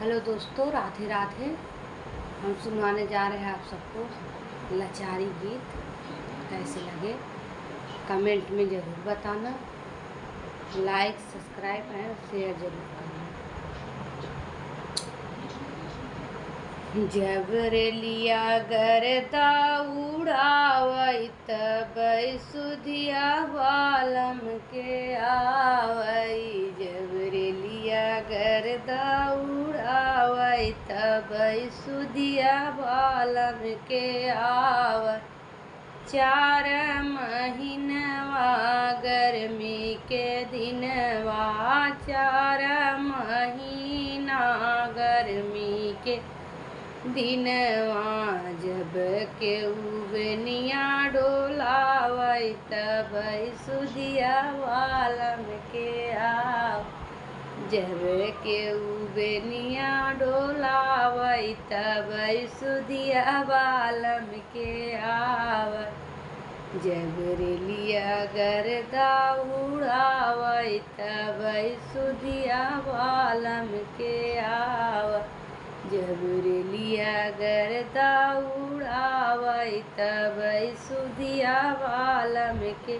Hello दोस्तों, राधे राधे। हम सुनवाने जा रहे हैं आप सबको लाचारी गीत। कैसे लगे कमेंट में ज़रूर बताना। लाइक, सब्सक्राइब एंड शेयर ज़रूर करना। जब रे लिया गर्दा उड़ावई तब सुधिया बालम के आवई। जब रे लिया गर्दा उड़ावई तब सुधिया बालम के आवई। 4 महीनवा गर्मी के दिनवा, 4 महीना गर्मी के दिनवा। जब के उबनिया डोलावई तब सुधिया बालम के आव। जब के उबनिया डोलावई तब सुधिया बालम के आव। जब रे लिया गर्दा उड़ावई तब सुधिया बालम के आव। जब रे लिया गर्दा उड़ावई तब सुधिया बालम के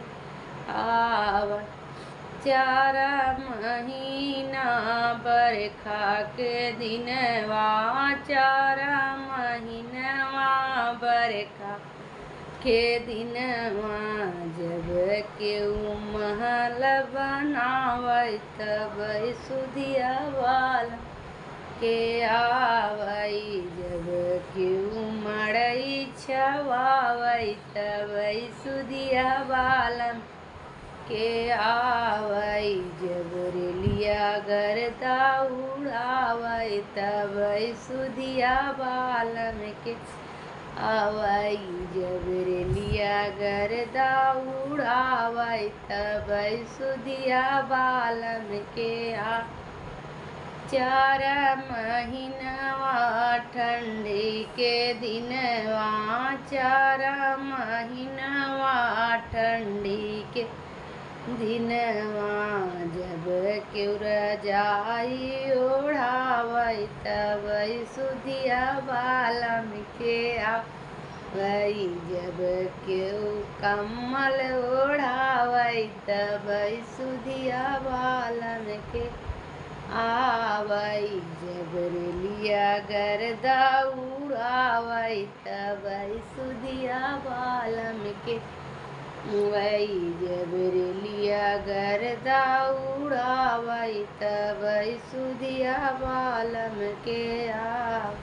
आव। 4 महीना बरखा के दिनवा, 4 महीनवा बरखा के दिनवा। जब के महल बनावई तब सुधिया बालम के आवई। जब के मड़ई छवावई तब सुधिया बालम के आवई। जब रे लिया गर्दा उड़ावई तब सुधिया बालम के आवई। जब रे लिया गर्दा उड़ावई तब सुधिया बालम के आ। 4 महीनवा ठंडी के दिनवा, 4 महीनवा ठंडी के दिनवा। जब के रजाई ओढ़ावई तब सुधिया बालम के आवई। जब के कम्बल ओढ़ावई तब सुधिया बालम के आवई। जब रे लिया गर्दा उड़ावई तब सुधिया बालम के वही। जब रे लिया गर्दा उड़ावई तब सुधिया बालम के आव।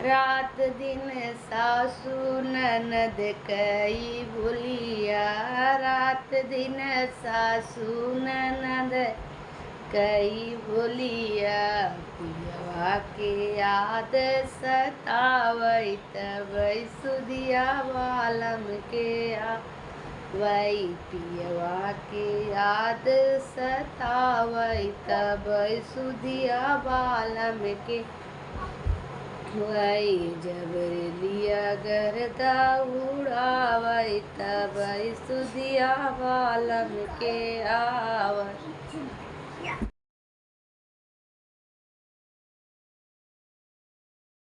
रात दिन सासु ननद कई बोलिया, रात दिन सासु ननद कई बोलिया। पियवा के याद सतावई तब सुधिया बालम के आवई। पियवा के याद सतावई तब सुधिया बालम के वही। जब रे लिया गर्दा उड़ावई तब सुधिया बालम के आवई।